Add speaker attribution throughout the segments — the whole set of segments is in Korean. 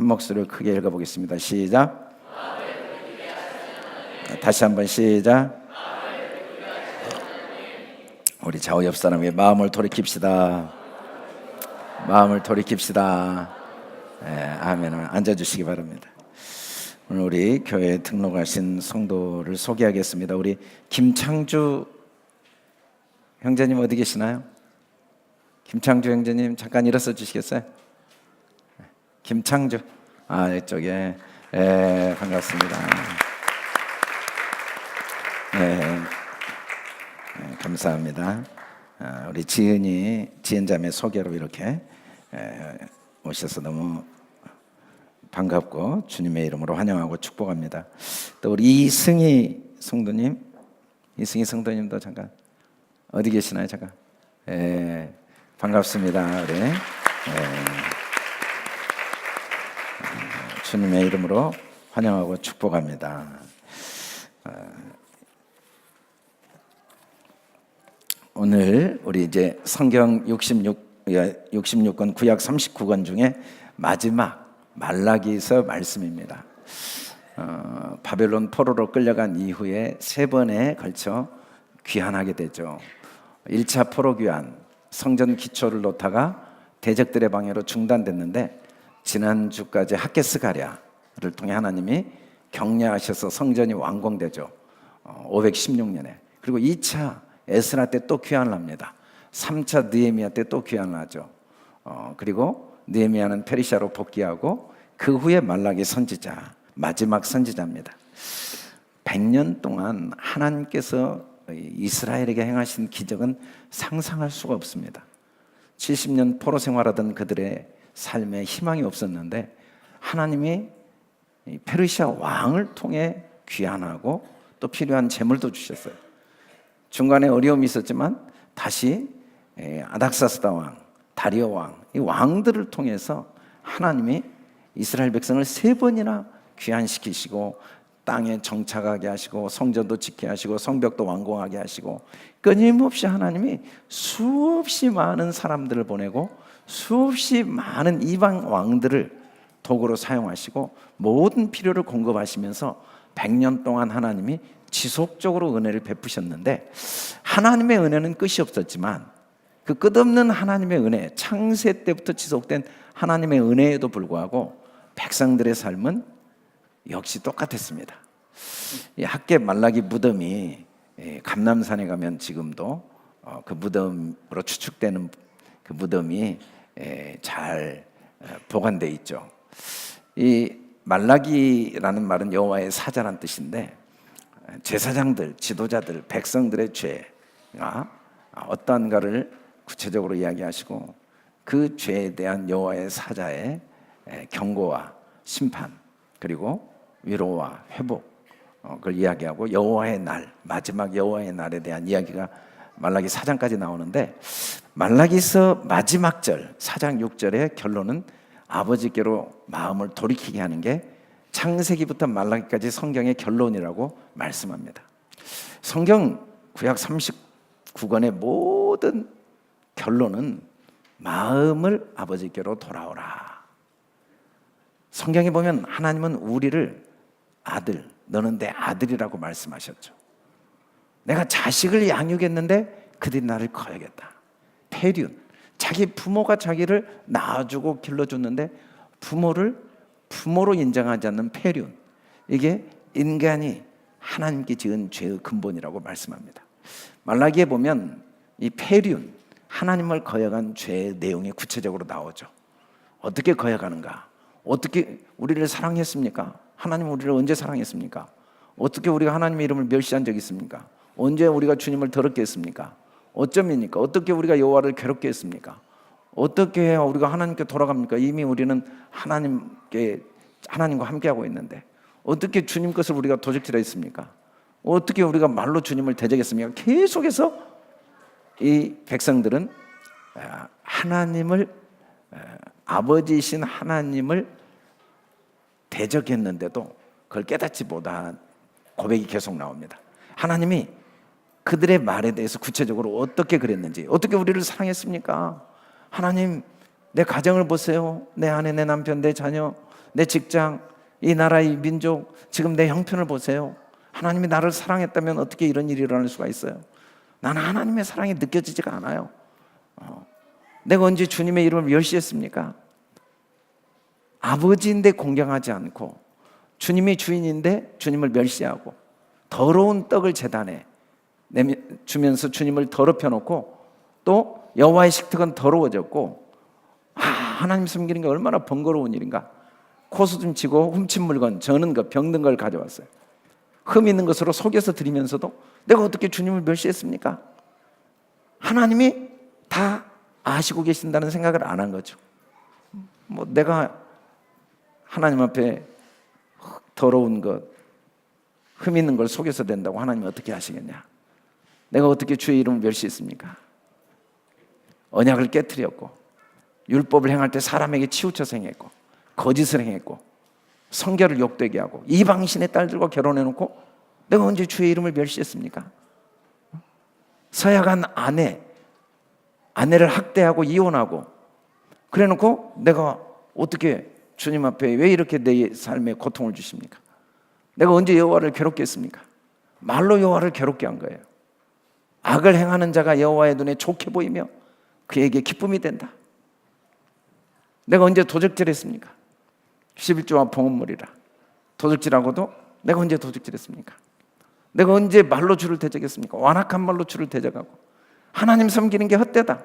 Speaker 1: 한 목소리로 크게 읽어보겠습니다. 시작. 다시 한번 시작. 우리 좌우 옆 사람에게 마음을 돌이킵시다. 마음을 돌이킵시다. 아멘을 앉아주시기 바랍니다. 오늘 우리 교회에 등록하신 성도를 소개하겠습니다. 우리 김창주 형제님 어디 계시나요? 김창주 형제님 잠깐 일어서 주시겠어요? 김창주 이쪽에 반갑습니다. 감사합니다. 우리 지은 자매 소개로 이렇게 오셔서 너무 반갑고 주님의 이름으로 환영하고 축복합니다. 또 우리 이승희 성도님도 잠깐 어디 계시나요? 잠깐. 반갑습니다. 우리 주님의 이름으로 환영하고 축복합니다. 오늘 우리 이제 성경 66권 구약 39권 중에 마지막 말라기서 말씀입니다. 바벨론 포로로 끌려간 이후에 3번에 걸쳐 귀환하게 되죠. 1차 포로 귀환, 성전 기초를 놓다가 대적들의 방해로 중단됐는데 지난주까지 하게스 가랴를 통해 하나님이 격려하셔서 성전이 완공되죠. 516년에. 그리고 2차 에스라 때 또 귀환을 합니다. 3차 느헤미야 때 또 귀환을 하죠. 그리고 느헤미야는 페르시아로 복귀하고 그 후에 말라기 선지자, 마지막 선지자입니다. 100년 동안 하나님께서 이스라엘에게 행하신 기적은 상상할 수가 없습니다. 70년 포로 생활하던 그들의 삶에 희망이 없었는데 하나님이 페르시아 왕을 통해 귀환하고 또 필요한 재물도 주셨어요. 중간에 어려움이 있었지만 다시 아닥사스다 왕, 다리오 왕, 이 왕들을 통해서 하나님이 이스라엘 백성을 3번이나 귀환시키시고 땅에 정착하게 하시고 성전도 짓게 하시고 성벽도 완공하게 하시고 끊임없이 하나님이 수없이 많은 사람들을 보내고 수없이 많은 이방 왕들을 도구로 사용하시고 모든 필요를 공급하시면서 100년 동안 하나님이 지속적으로 은혜를 베푸셨는데 하나님의 은혜는 끝이 없었지만 그 끝없는 하나님의 은혜, 창세 때부터 지속된 하나님의 은혜에도 불구하고 백성들의 삶은 역시 똑같았습니다. 이 학개 말라기 무덤이 감람산에 가면 지금도 그 무덤으로 추측되는 그 무덤이 잘 보관되어 있죠. 이 말라기라는 말은 여호와의 사자란 뜻인데 제사장들, 지도자들, 백성들의 죄가 어떠한가를 구체적으로 이야기하시고 그 죄에 대한 여호와의 사자의 경고와 심판 그리고 위로와 회복을 이야기하고 여호와의 날, 마지막 여호와의 날에 대한 이야기가 말라기 4장까지 나오는데 말라기서 마지막 절 4장 6절의 결론은 아버지께로 마음을 돌이키게 하는 게 창세기부터 말라기까지 성경의 결론이라고 말씀합니다. 성경 구약 39권의 모든 결론은 마음을 아버지께로 돌아오라. 성경에 보면 하나님은 우리를 아들, 너는 내 아들이라고 말씀하셨죠. 내가 자식을 양육했는데 그들이 나를 거역했다. 폐륜, 자기 부모가 자기를 낳아주고 길러줬는데 부모로 인정하지 않는 폐륜, 이게 인간이 하나님께 지은 죄의 근본이라고 말씀합니다. 말라기에 보면 이 폐륜, 하나님을 거역한 죄의 내용이 구체적으로 나오죠. 어떻게 거역하는가? 어떻게 우리를 사랑했습니까? 하나님 우리를 언제 사랑했습니까? 어떻게 우리가 하나님의 이름을 멸시한 적이 있습니까? 언제 우리가 주님을 더럽게 했습니까? 어쩜입니까? 어떻게 우리가 여호와를 괴롭게 했습니까? 어떻게 해야 우리가 하나님께 돌아갑니까? 이미 우리는 하나님과 함께하고 있는데 어떻게 주님 것을 우리가 도적질하 했습니까? 어떻게 우리가 말로 주님을 대적했습니까? 계속해서 이 백성들은 하나님을 아버지이신 하나님을 대적했는데도 그걸 깨닫지 못한 고백이 계속 나옵니다. 하나님이 그들의 말에 대해서 구체적으로 어떻게 그랬는지, 어떻게 우리를 사랑했습니까? 하나님, 내 가정을 보세요. 내 아내, 내 남편, 내 자녀, 내 직장, 이 나라, 이 민족, 지금 내 형편을 보세요. 하나님이 나를 사랑했다면 어떻게 이런 일이 일어날 수가 있어요? 나는 하나님의 사랑이 느껴지지가 않아요. 내가 언제 주님의 이름을 멸시했습니까? 아버지인데 공경하지 않고, 주님이 주인인데 주님을 멸시하고, 더러운 떡을 제단에 주면서 주님을 더럽혀 놓고, 또 여호와의 식탁은 더러워졌고, 하나님 섬기는 게 얼마나 번거로운 일인가. 코수좀 치고 훔친 물건, 저는 것, 병든 걸 가져왔어요. 흠 있는 것으로 속여서 드리면서도 내가 어떻게 주님을 멸시했습니까? 하나님이 다 아시고 계신다는 생각을 안 한 거죠. 뭐 내가 하나님 앞에 더러운 것, 흠 있는 걸 속여서 된다고 하나님이 어떻게 하시겠냐? 내가 어떻게 주의 이름을 멸시했습니까? 언약을 깨트렸고, 율법을 행할 때 사람에게 치우쳐서 행했고, 거짓을 행했고, 성결을 욕되게 하고, 이방신의 딸들과 결혼해놓고 내가 언제 주의 이름을 멸시했습니까? 서약한 아내를 학대하고 이혼하고 그래놓고 내가 어떻게 주님 앞에 왜 이렇게 내 삶에 고통을 주십니까? 내가 언제 여호와를 괴롭게 했습니까? 말로 여호와를 괴롭게 한 거예요. 악을 행하는 자가 여호와의 눈에 좋게 보이며 그에게 기쁨이 된다. 내가 언제 도적질했습니까? 11조와 봉헌물이라. 도적질하고도 내가 언제 도적질했습니까? 내가 언제 말로 주를 대적했습니까? 완악한 말로 주를 대적하고, 하나님 섬기는 게 헛되다.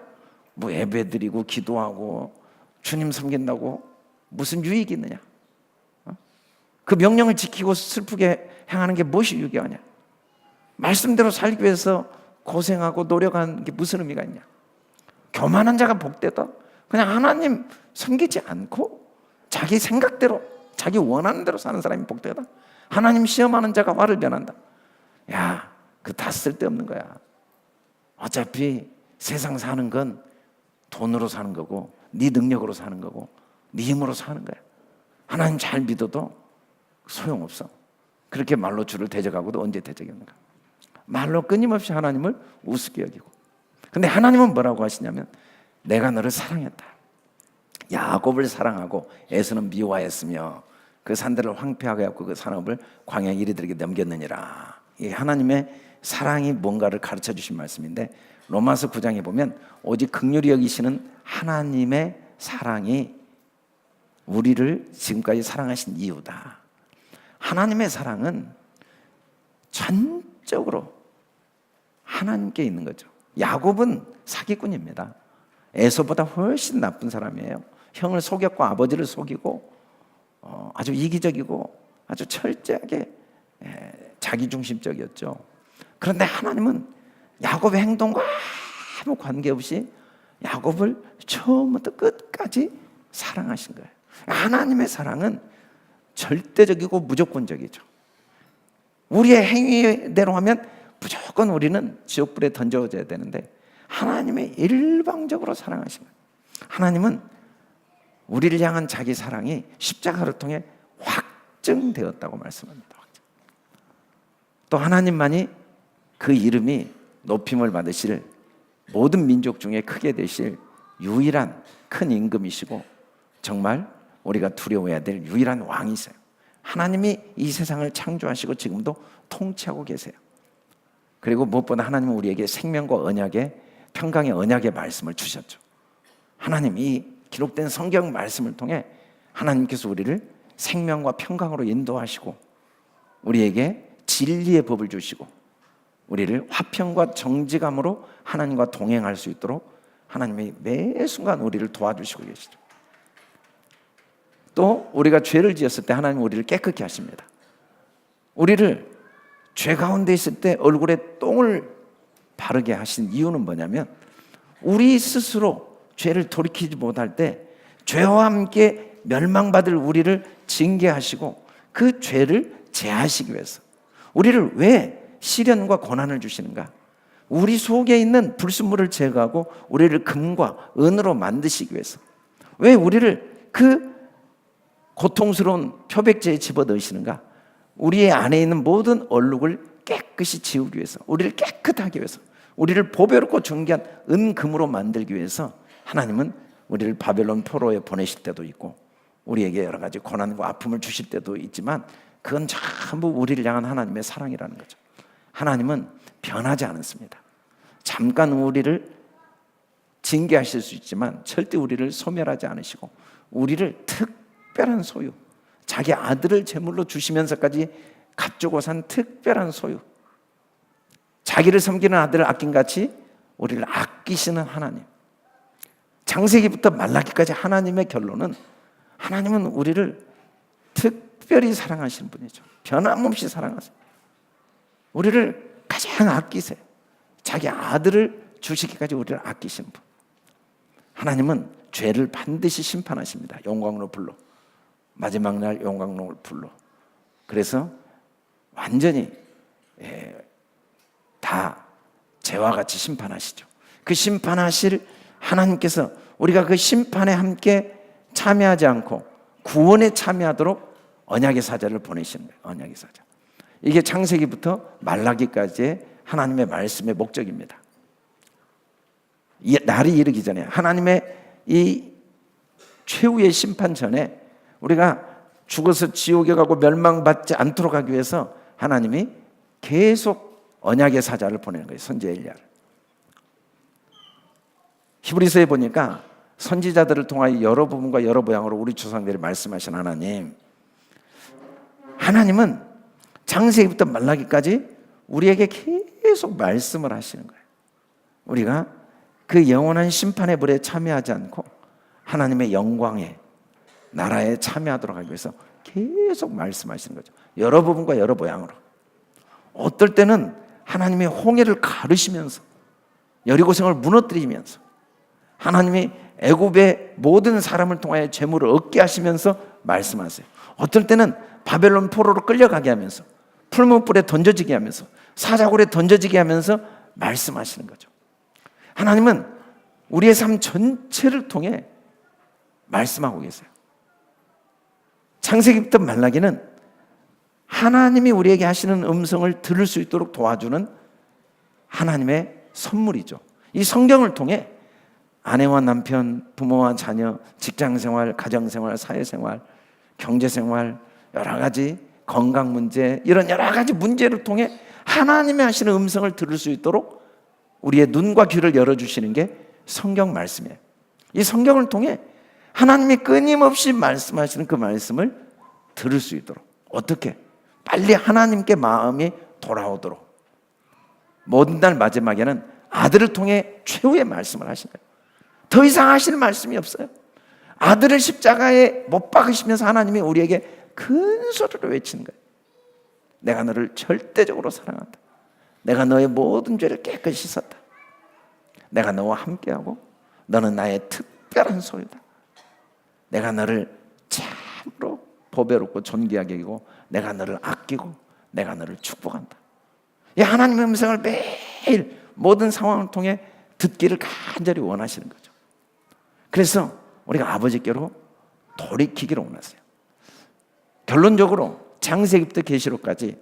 Speaker 1: 뭐 예배드리고 기도하고 주님 섬긴다고 무슨 유익이 있느냐? 그 명령을 지키고 슬프게 행하는 게 무엇이 유익하냐? 말씀대로 살기 위해서 고생하고 노력하는 게 무슨 의미가 있냐? 교만한 자가 복되다. 그냥 하나님 섬기지 않고 자기 생각대로, 자기 원하는 대로 사는 사람이 복되다. 하나님 시험하는 자가 화를 변한다. 야, 그 다 쓸데없는 거야. 어차피 세상 사는 건 돈으로 사는 거고, 네 능력으로 사는 거고, 네 힘으로 사는 거야. 하나님 잘 믿어도 소용없어. 그렇게 말로 주를 대적하고도 언제 대적했는가? 말로 끊임없이 하나님을 우습게 여기고. 근데 하나님은 뭐라고 하시냐면, 내가 너를 사랑했다. 야곱을 사랑하고 에서는 미워하였으며 그 산들을 황폐하게 하고 그 산업을 광야 이리들에게 넘겼느니라. 이 하나님의 사랑이 뭔가를 가르쳐 주신 말씀인데, 로마서 9장에 보면 오직 긍휼히 여기시는 하나님의 사랑이 우리를 지금까지 사랑하신 이유다. 하나님의 사랑은 전적으로 하나님께 있는 거죠. 야곱은 사기꾼입니다. 에서보다 훨씬 나쁜 사람이에요. 형을 속였고 아버지를 속이고 아주 이기적이고 아주 철저하게 자기중심적이었죠. 그런데 하나님은 야곱의 행동과 아무 관계없이 야곱을 처음부터 끝까지 사랑하신 거예요. 하나님의 사랑은 절대적이고 무조건적이죠. 우리의 행위대로 하면 무조건 우리는 지옥불에 던져져야 되는데, 하나님의 일방적으로 사랑하신 거예요. 하나님은 우리를 향한 자기 사랑이 십자가를 통해 확증되었다고 말씀합니다. 또 하나님만이 그 이름이 높임을 받으실, 모든 민족 중에 크게 되실 유일한 큰 임금이시고, 정말 우리가 두려워해야 될 유일한 왕이세요. 하나님이 이 세상을 창조하시고 지금도 통치하고 계세요. 그리고 무엇보다 하나님은 우리에게 생명과 언약의, 평강의 언약의 말씀을 주셨죠. 하나님, 이 기록된 성경 말씀을 통해 하나님께서 우리를 생명과 평강으로 인도하시고 우리에게 진리의 법을 주시고 우리를 화평과 정직함으로 하나님과 동행할 수 있도록 하나님이 매 순간 우리를 도와주시고 계시죠. 또 우리가 죄를 지었을 때 하나님은 우리를 깨끗게 하십니다. 우리를 죄 가운데 있을 때 얼굴에 똥을 바르게 하신 이유는 뭐냐면, 우리 스스로 죄를 돌이키지 못할 때 죄와 함께 멸망받을 우리를 징계하시고 그 죄를 제하시기 위해서. 우리를 왜 시련과 고난을 주시는가? 우리 속에 있는 불순물을 제거하고 우리를 금과 은으로 만드시기 위해서. 왜 우리를 그 고통스러운 표백제에 집어넣으시는가? 우리의 안에 있는 모든 얼룩을 깨끗이 지우기 위해서, 우리를 깨끗하게 위해서, 우리를 보배롭고 존귀한 은금으로 만들기 위해서 하나님은 우리를 바벨론 포로에 보내실 때도 있고, 우리에게 여러 가지 고난과 아픔을 주실 때도 있지만 그건 전부 우리를 향한 하나님의 사랑이라는 거죠. 하나님은 변하지 않습니다. 잠깐 우리를 징계하실 수 있지만 절대 우리를 소멸하지 않으시고 우리를 특별한 소유, 자기 아들을 제물로 주시면서까지 값주고 산 특별한 소유, 자기를 섬기는 아들을 아낀 같이 우리를 아끼시는 하나님. 창세기부터 말라기까지 하나님의 결론은 하나님은 우리를 특별히 사랑하시는 분이죠. 변함없이 사랑하세요. 우리를 가장 아끼세요. 자기 아들을 주시기까지 우리를 아끼신 분. 하나님은 죄를 반드시 심판하십니다. 영광으로 불러. 마지막 날 영광으로 불러. 그래서 완전히 다 죄와 같이 심판하시죠. 그 심판하실 하나님께서 우리가 그 심판에 함께 참여하지 않고 구원에 참여하도록 언약의 사자를 보내시는 거예요. 언약의 사자. 이게 창세기부터 말라기까지의 하나님의 말씀의 목적입니다. 이 날이 이르기 전에 하나님의 이 최후의 심판 전에 우리가 죽어서 지옥에 가고 멸망받지 않도록 하기 위해서 하나님이 계속 언약의 사자를 보내는 거예요. 선지자 엘리야를. 히브리서에 보니까 선지자들을 통하여 여러 부분과 여러 모양으로 우리 조상들이 말씀하신 하나님은 창세기부터 말라기까지 우리에게 계속 말씀을 하시는 거예요. 우리가 그 영원한 심판의 불에 참여하지 않고 하나님의 영광의 나라에 참여하도록 하기 위해서 계속 말씀하시는 거죠. 여러 부분과 여러 모양으로. 어떨 때는 하나님이 홍해를 가르시면서 여리고성을 무너뜨리면서 하나님이 애굽의 모든 사람을 통하여 재물을 얻게 하시면서 말씀하세요. 어떨 때는 바벨론 포로로 끌려가게 하면서 풀무불에 던져지게 하면서 사자굴에 던져지게 하면서 말씀하시는 거죠. 하나님은 우리의 삶 전체를 통해 말씀하고 계세요. 창세기부터 말라기는 하나님이 우리에게 하시는 음성을 들을 수 있도록 도와주는 하나님의 선물이죠. 이 성경을 통해 아내와 남편, 부모와 자녀, 직장생활, 가정생활, 사회생활, 경제생활, 여러 가지 건강 문제, 이런 여러 가지 문제를 통해 하나님이 하시는 음성을 들을 수 있도록 우리의 눈과 귀를 열어주시는 게 성경 말씀이에요. 이 성경을 통해 하나님이 끊임없이 말씀하시는 그 말씀을 들을 수 있도록, 어떻게? 빨리 하나님께 마음이 돌아오도록. 모든 날 마지막에는 아들을 통해 최후의 말씀을 하신 거예요. 더 이상 하실 말씀이 없어요. 아들을 십자가에 못 박으시면서 하나님이 우리에게 큰 소리로 외치는 거예요. 내가 너를 절대적으로 사랑한다. 내가 너의 모든 죄를 깨끗이 씻었다. 내가 너와 함께하고 너는 나의 특별한 소유다. 내가 너를 참으로 보배롭고 존귀하게 여기고 내가 너를 아끼고 내가 너를 축복한다. 이 하나님의 음성을 매일 모든 상황을 통해 듣기를 간절히 원하시는 거죠. 그래서 우리가 아버지께로 돌이키기를 원하세요. 결론적으로 창세기부터 계시록까지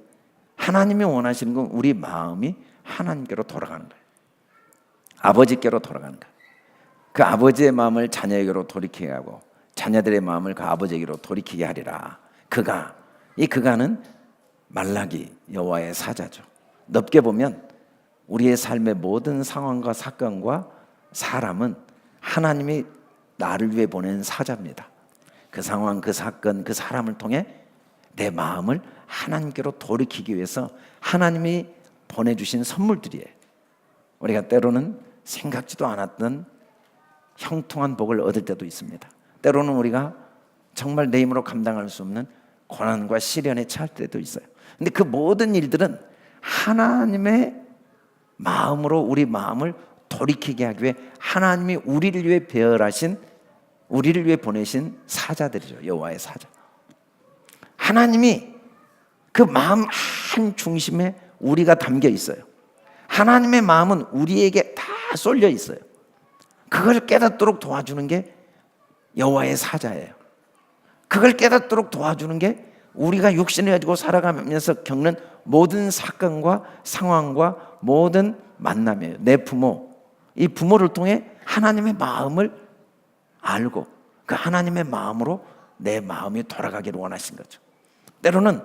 Speaker 1: 하나님이 원하시는 건 우리 마음이 하나님께로 돌아가는 거예요. 아버지께로 돌아가는 거예요. 그 아버지의 마음을 자녀에게로 돌이키게 하고 자녀들의 마음을 그 아버지에게로 돌이키게 하리라. 그가는 말라기 여호와의 사자죠. 넓게 보면 우리의 삶의 모든 상황과 사건과 사람은 하나님이 나를 위해 보낸 사자입니다. 그 상황, 그 사건, 그 사람을 통해 내 마음을 하나님께로 돌이키기 위해서 하나님이 보내주신 선물들이에요. 우리가 때로는 생각지도 않았던 형통한 복을 얻을 때도 있습니다. 때로는 우리가 정말 내 힘으로 감당할 수 없는 고난과 시련에 처할 때도 있어요. 근데 그 모든 일들은 하나님의 마음으로 우리 마음을 돌이키게 하기 위해 하나님이 우리를 위해 배열하신, 우리를 위해 보내신 사자들이죠. 여호와의 사자. 하나님이 그 마음 한 중심에 우리가 담겨 있어요. 하나님의 마음은 우리에게 다 쏠려 있어요. 그걸 깨닫도록 도와주는 게 여호와의 사자예요. 그걸 깨닫도록 도와주는 게 우리가 육신을 가지고 살아가면서 겪는 모든 사건과 상황과 모든 만남이에요. 내 부모, 이 부모를 통해 하나님의 마음을 알고 그 하나님의 마음으로 내 마음이 돌아가기를 원하신 거죠. 때로는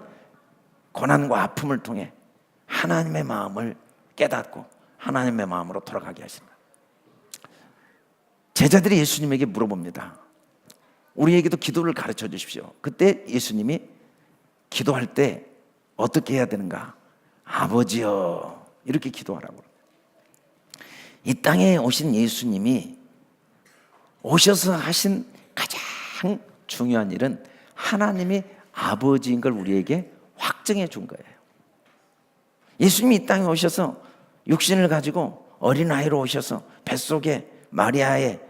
Speaker 1: 고난과 아픔을 통해 하나님의 마음을 깨닫고 하나님의 마음으로 돌아가게 하십니다. 제자들이 예수님에게 물어봅니다. 우리에게도 기도를 가르쳐 주십시오. 그때 예수님이 기도할 때 어떻게 해야 되는가? 아버지여, 이렇게 기도하라고. 이 땅에 오신 예수님이 오셔서 하신 가장 중요한 일은 하나님이 아버지인 걸 우리에게 확증해 준 거예요. 예수님이 이 땅에 오셔서 육신을 가지고 어린아이로 오셔서 뱃속에 마리아의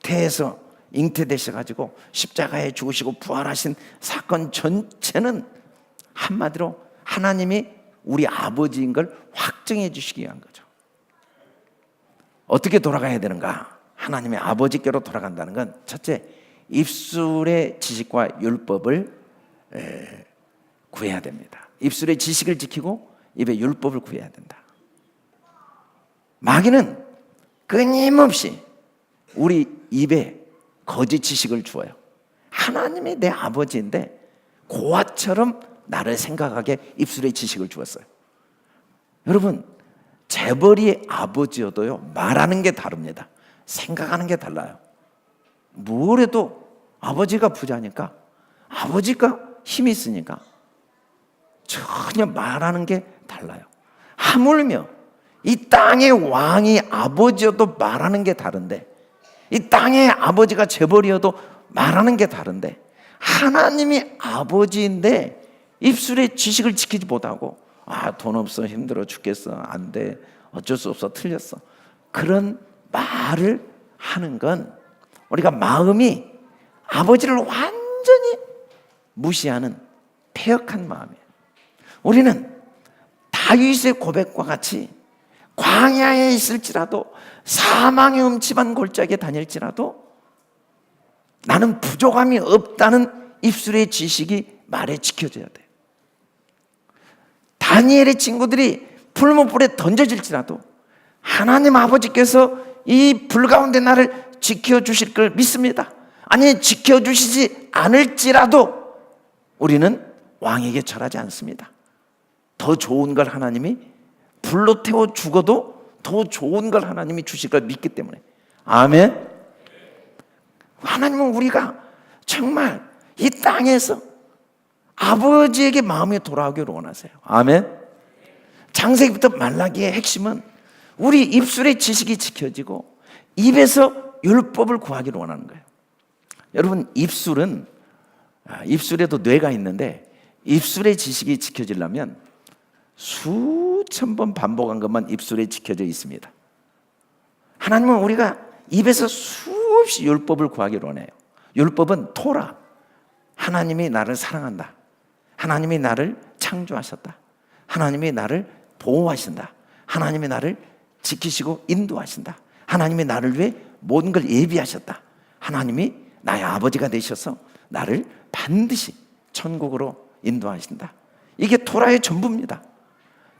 Speaker 1: 태에서 잉태되셔가지고 십자가에 죽으시고 부활하신 사건 전체는 한마디로 하나님이 우리 아버지인 걸 확증해 주시기 위한 거죠. 어떻게 돌아가야 되는가? 하나님의 아버지께로 돌아간다는 건 첫째, 입술의 지식과 율법을 구해야 됩니다. 입술의 지식을 지키고 입의 율법을 구해야 된다. 마귀는 끊임없이 우리 입에 거짓 지식을 주어요. 하나님이 내 아버지인데 고아처럼 나를 생각하게 입술의 지식을 주었어요. 여러분, 재벌이 아버지여도요, 말하는 게 다릅니다. 생각하는 게 달라요. 뭘 해도 아버지가 부자니까, 아버지가 힘이 있으니까 전혀 말하는 게 달라요. 하물며 이 땅의 왕이 아버지여도 말하는 게 다른데, 이 땅의 아버지가 재벌이어도 말하는 게 다른데, 하나님이 아버지인데 입술의 지식을 지키지 못하고, 돈 없어, 힘들어 죽겠어, 안 돼, 어쩔 수 없어, 틀렸어, 그런 말을 하는 건 우리가 마음이 아버지를 완전히 무시하는 패역한 마음이에요. 우리는 다윗의 고백과 같이 광야에 있을지라도, 사망의 음침한 골짜기에 다닐지라도 나는 부족함이 없다는 입술의 지식이 말에 지켜져야 돼요. 다니엘의 친구들이 풀무불에 던져질지라도 하나님 아버지께서 이 불 가운데 나를 지켜주실 걸 믿습니다. 아니, 지켜주시지 않을지라도 우리는 왕에게 절하지 않습니다. 더 좋은 걸 하나님이, 불로 태워 죽어도 더 좋은 걸 하나님이 주실 걸 믿기 때문에. 아멘. 하나님은 우리가 정말 이 땅에서 아버지에게 마음이 돌아오기를 원하세요. 아멘. 창세기부터 말라기의 핵심은 우리 입술의 지식이 지켜지고 입에서 율법을 구하기를 원하는 거예요. 여러분, 입술에도 뇌가 있는데 입술의 지식이 지켜지려면 수천 번 반복한 것만 입술에 지켜져 있습니다. 하나님은 우리가 입에서 수없이 율법을 구하기를 원해요. 율법은 토라. 하나님이 나를 사랑한다. 하나님이 나를 창조하셨다. 하나님이 나를 보호하신다. 하나님이 나를 지키시고 인도하신다. 하나님이 나를 위해 모든 걸 예비하셨다. 하나님이 나의 아버지가 되셔서 나를 반드시 천국으로 인도하신다. 이게 토라의 전부입니다.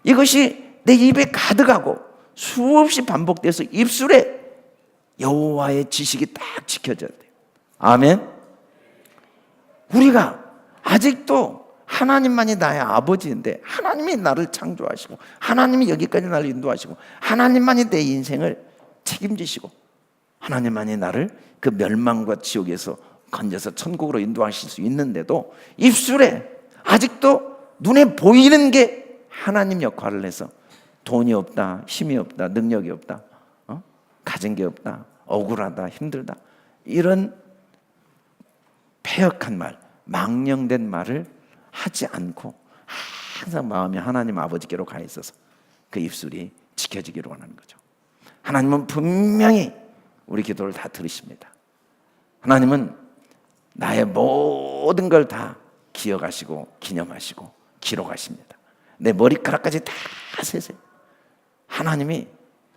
Speaker 1: 이것이 내 입에 가득하고 수없이 반복돼서 입술에 여호와의 지식이 딱 지켜져야 돼요. 아멘. 우리가 아직도 하나님만이 나의 아버지인데, 하나님이 나를 창조하시고 하나님이 여기까지 나를 인도하시고 하나님만이 내 인생을 책임지시고 하나님만이 나를 그 멸망과 지옥에서 건져서 천국으로 인도하실 수 있는데도 입술에 아직도 눈에 보이는 게 하나님 역할을 해서 돈이 없다, 힘이 없다, 능력이 없다, 가진 게 없다, 억울하다, 힘들다, 이런 패역한 말, 망령된 말을 하지 않고 항상 마음이 하나님 아버지께로 가 있어서 그 입술이 지켜지기를 원하는 거죠. 하나님은 분명히 우리 기도를 다 들으십니다. 하나님은 나의 모든 걸 다 기억하시고 기념하시고 기록하십니다. 내 머리카락까지 다 세세요. 하나님이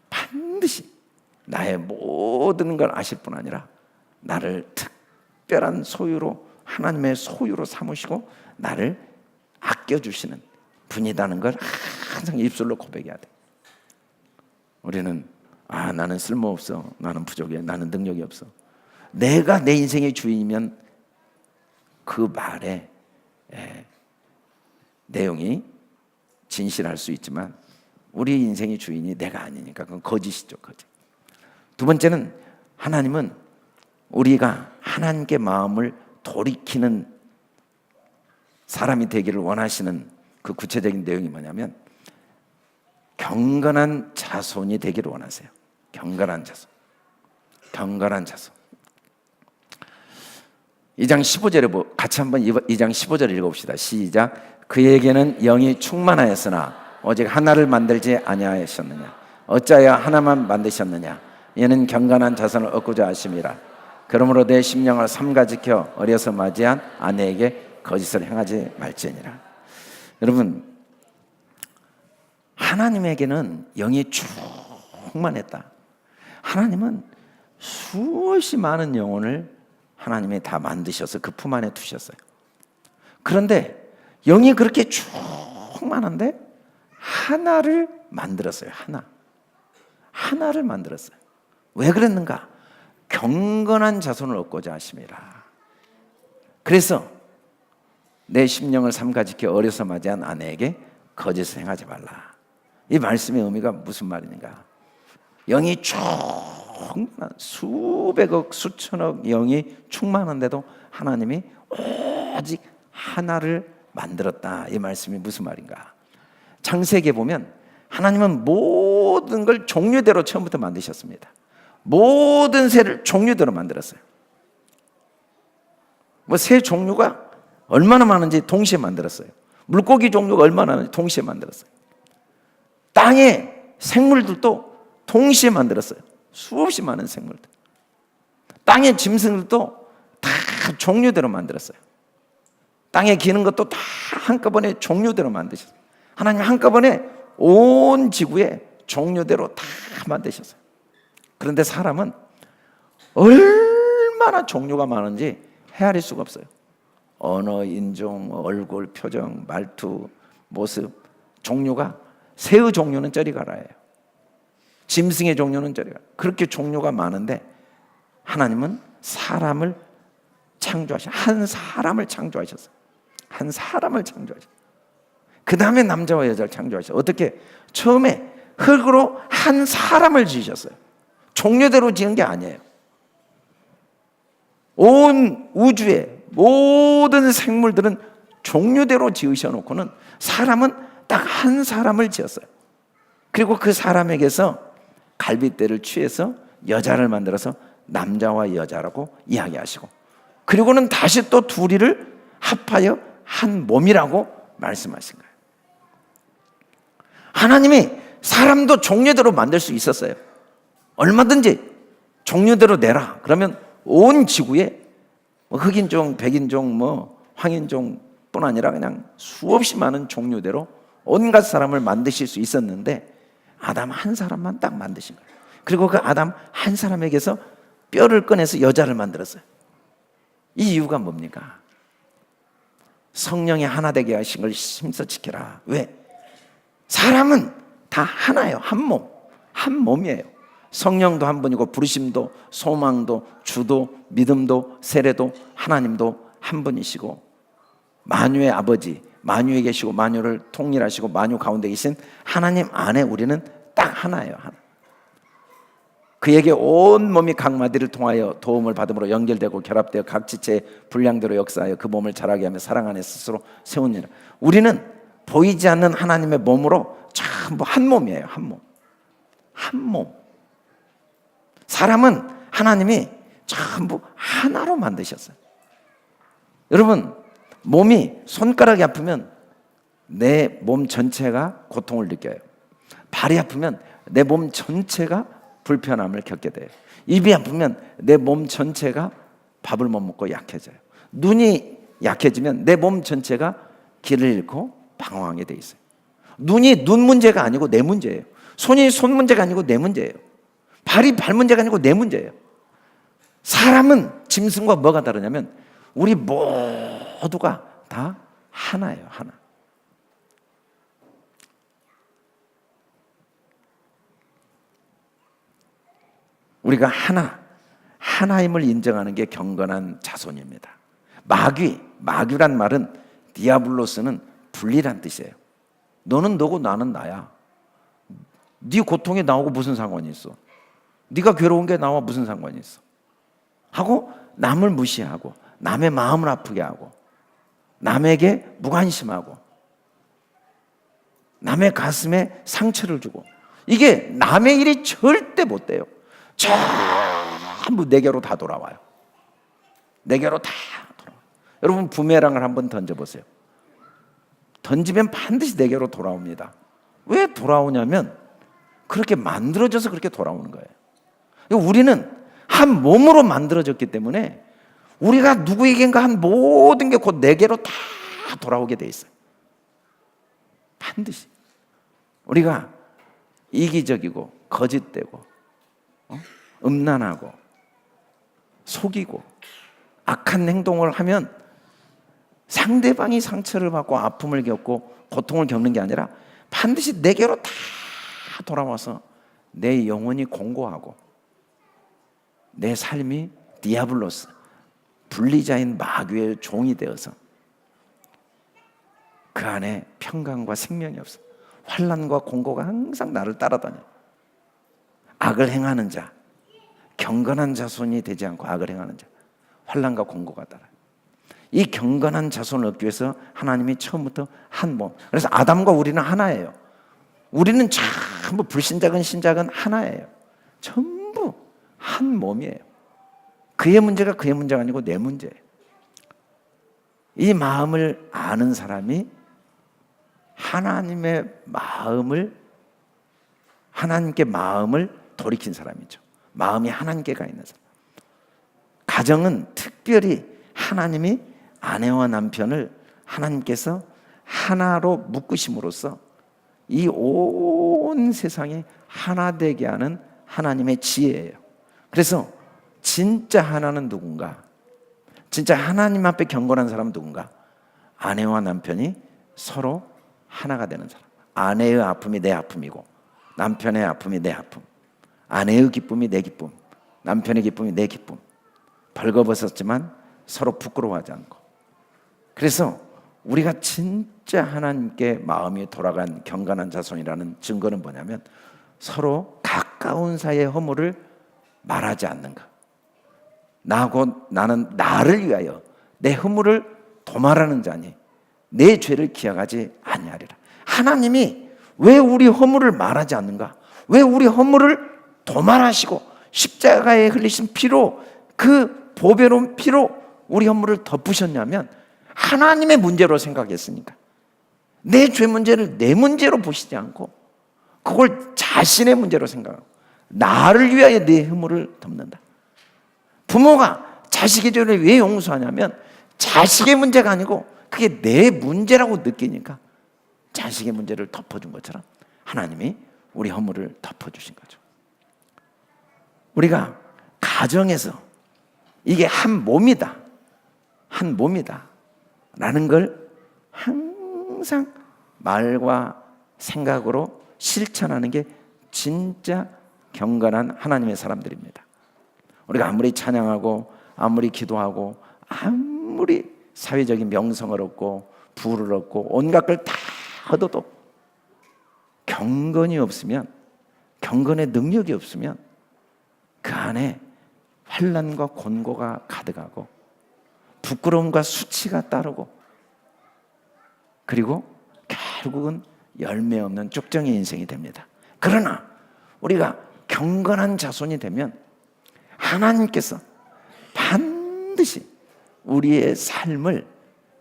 Speaker 1: 반드시 나의 모든 걸 아실 뿐 아니라 나를 특별한 소유로, 하나님의 소유로 삼으시고 나를 아껴주시는 분이라는 걸 항상 입술로 고백해야 돼. 우리는 나는 쓸모없어, 나는 부족해, 나는 능력이 없어, 내가 내 인생의 주인이면 그 말에 내용이 진실할 수 있지만 우리 인생의 주인이 내가 아니니까 그건 거짓이죠, 거짓. 두 번째는 하나님은 우리가 하나님께 마음을 돌이키는 사람이 되기를 원하시는 그 구체적인 내용이 뭐냐면 경건한 자손이 되기를 원하세요. 경건한 자손. 경건한 자손. 2장 15절에 같이 한번 2장 15절 읽어봅시다. 시작. 그에게는 영이 충만하였으나 오직 하나를 만들지 아니하셨느냐. 어찌하여 하나만 만드셨느냐. 이는 경건한 자손을 얻고자 하심이라. 그러므로 내 심령을 삼가지켜 어려서 맞이한 아내에게 거짓을 행하지 말지니라. 여러분, 하나님에게는 영이 충만했다. 하나님은 수없이 많은 영혼을 하나님이 다 만드셔서 그 품 안에 두셨어요. 그런데 영이 그렇게 충만한데 하나를 만들었어요. 하나를 만들었어요. 왜 그랬는가? 경건한 자손을 얻고자 하심이라. 그래서 내 심령을 삼가지켜 어려서 맞이한 아내에게 거짓을 행하지 말라. 이 말씀의 의미가 무슨 말인가? 영이 충만한 수백억 수천억 영이 충만한데도 하나님이 오직 하나를 만들었다. 이 말씀이 무슨 말인가? 창세기에 보면 하나님은 모든 걸 종류대로 처음부터 만드셨습니다. 모든 새를 종류대로 만들었어요. 새 종류가 얼마나 많은지 동시에 만들었어요. 물고기 종류가 얼마나 많은지 동시에 만들었어요. 땅의 생물들도 동시에 만들었어요. 수없이 많은 생물들. 땅의 짐승들도 다 종류대로 만들었어요. 땅에 기는 것도 다 한꺼번에 종류대로 만드셨어요. 하나님 한꺼번에 온 지구에 종류대로 다 만드셨어요. 그런데 사람은 얼마나 종류가 많은지 헤아릴 수가 없어요. 언어, 인종, 얼굴, 표정, 말투, 모습, 종류가 새의 종류는 저리 가라예요. 짐승의 종류는 저리 가라. 그렇게 종류가 많은데 하나님은 사람을 창조하셨어요. 한 사람을 창조하셨어요. 한 사람을 창조하셨어요. 그 다음에 남자와 여자를 창조하셨어요. 어떻게? 처음에 흙으로 한 사람을 지으셨어요. 종류대로 지은 게 아니에요. 온 우주의 모든 생물들은 종류대로 지으셔놓고는 사람은 딱 한 사람을 지었어요. 그리고 그 사람에게서 갈빗대를 취해서 여자를 만들어서 남자와 여자라고 이야기하시고, 그리고는 다시 또 둘이를 합하여 한 몸이라고 말씀하신 거예요. 하나님이 사람도 종류대로 만들 수 있었어요. 얼마든지 종류대로 내라. 그러면 온 지구에 흑인종, 백인종, 황인종 뿐 아니라 그냥 수없이 많은 종류대로 온갖 사람을 만드실 수 있었는데 아담 한 사람만 딱 만드신 거예요. 그리고 그 아담 한 사람에게서 뼈를 꺼내서 여자를 만들었어요. 이 이유가 뭡니까? 성령이 하나 되게 하신 걸 힘써 지켜라. 왜? 사람은 다 하나예요. 한 몸, 한 몸이에요. 성령도 한 분이고 부르심도 소망도 주도 믿음도 세례도 하나님도 한 분이시고 만유의 아버지, 만유에 계시고 만유를 통일하시고 만유 가운데 계신 하나님 안에 우리는 딱 하나예요. 하나. 그에게 온 몸이 각 마디를 통하여 도움을 받음으로 연결되고 결합되어 각 지체의 분량대로 역사하여 그 몸을 자라게 하며 사랑 안에 스스로 세우니라. 우리는 보이지 않는 하나님의 몸으로 전부 한 몸이에요. 한 몸. 한 몸. 사람은 하나님이 전부 하나로 만드셨어요. 여러분, 몸이 손가락이 아프면 내 몸 전체가 고통을 느껴요. 발이 아프면 내 몸 전체가 불편함을 겪게 돼요. 입이 아프면 내 몸 전체가 밥을 못 먹고 약해져요. 눈이 약해지면 내 몸 전체가 길을 잃고 방황하게 돼 있어요. 눈이 눈 문제가 아니고 내 문제예요. 손이 손 문제가 아니고 내 문제예요. 발이 발 문제가 아니고 내 문제예요. 사람은 짐승과 뭐가 다르냐면 우리 모두가 다 하나예요. 하나. 하나님을 인정하는 게 경건한 자손입니다. 마귀란 말은 디아블로스는 분리란 뜻이에요. 너는 너고 나는 나야. 네 고통이 나하고 무슨 상관이 있어? 네가 괴로운 게 나와 무슨 상관이 있어? 하고 남을 무시하고 남의 마음을 아프게 하고 남에게 무관심하고 남의 가슴에 상처를 주고, 이게 남의 일이 절대 못 돼요. 전부 내게로 다 돌아와요. 내게로 다 돌아와요. 여러분 부메랑을 한번 던져보세요. 던지면 반드시 내게로 돌아옵니다. 왜 돌아오냐면 그렇게 만들어져서 그렇게 돌아오는 거예요. 우리는 한 몸으로 만들어졌기 때문에 우리가 누구에겐가 한 모든 게 곧 내게로 다 돌아오게 돼 있어요. 반드시. 우리가 이기적이고 거짓되고 음란하고 속이고 악한 행동을 하면 상대방이 상처를 받고 아픔을 겪고 고통을 겪는 게 아니라 반드시 내게로 다 돌아와서 내 영혼이 공고하고 내 삶이 디아블로스, 분리자인 마귀의 종이 되어서 그 안에 평강과 생명이 없어. 환난과 공고가 항상 나를 따라다녀. 악을 행하는 자, 경건한 자손이 되지 않고 악을 행하는 자, 환난과 공고가 따라. 이 경건한 자손을 얻기 위해서 하나님이 처음부터 한 몸. 그래서 아담과 우리는 하나예요. 우리는 전부 불신자건 신자건 하나예요. 전부 한 몸이에요. 그의 문제가 그의 문제가 아니고 내 문제예요. 이 마음을 아는 사람이 하나님께 마음을 돌이킨 사람이죠. 마음이 하나님께 가 있는 사람. 가정은 특별히 하나님이 아내와 남편을 하나님께서 하나로 묶으심으로써 이 온 세상이 하나 되게 하는 하나님의 지혜예요. 그래서 진짜 하나는 누군가? 진짜 하나님 앞에 경건한 사람은 누군가? 아내와 남편이 서로 하나가 되는 사람. 아내의 아픔이 내 아픔이고 남편의 아픔이 내 아픔. 아내의 기쁨이 내 기쁨, 남편의 기쁨이 내 기쁨. 벌거벗었지만 서로 부끄러워하지 않고. 그래서 우리가 진짜 하나님께 마음이 돌아간 경건한 자손이라는 증거는 뭐냐면 서로 가까운 사이의 허물을 말하지 않는 것. 나는 나를 위하여 내 허물을 도말하는 자니 내 죄를 기억하지 아니하리라. 하나님이 왜 우리 허물을 말하지 않는가? 왜 우리 허물을 도말하시고 십자가에 흘리신 피로, 그 보배로운 피로 우리 허물을 덮으셨냐면 하나님의 문제로 생각했으니까. 내 죄 문제를 내 문제로 보시지 않고 그걸 자신의 문제로 생각하고 나를 위하여 내 허물을 덮는다. 부모가 자식의 죄를 왜 용서하냐면 자식의 문제가 아니고 그게 내 문제라고 느끼니까 자식의 문제를 덮어준 것처럼 하나님이 우리 허물을 덮어주신 거죠. 우리가 가정에서 이게 한 몸이다, 한 몸이다 라는 걸 항상 말과 생각으로 실천하는 게 진짜 경건한 하나님의 사람들입니다. 우리가 아무리 찬양하고 아무리 기도하고 아무리 사회적인 명성을 얻고 부를 얻고 온갖 걸 다 얻어도 경건이 없으면, 경건의 능력이 없으면 그 안에 환난과 곤고가 가득하고 부끄러움과 수치가 따르고 그리고 결국은 열매 없는 쭉정의 인생이 됩니다. 그러나 우리가 경건한 자손이 되면 하나님께서 반드시 우리의 삶을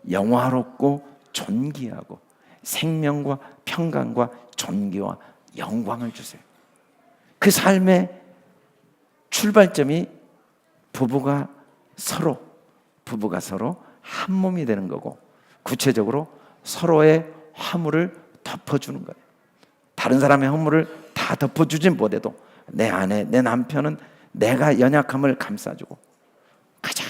Speaker 1: 영화롭고 존귀하고 생명과 평강과 존귀와 영광을 주세요. 그 삶의 출발점이 부부가 서로 한 몸이 되는 거고 구체적으로 서로의 허물을 덮어주는 거예요. 다른 사람의 허물을 다 덮어주진 못해도 내 아내, 내 남편은 내가 연약함을 감싸주고 가장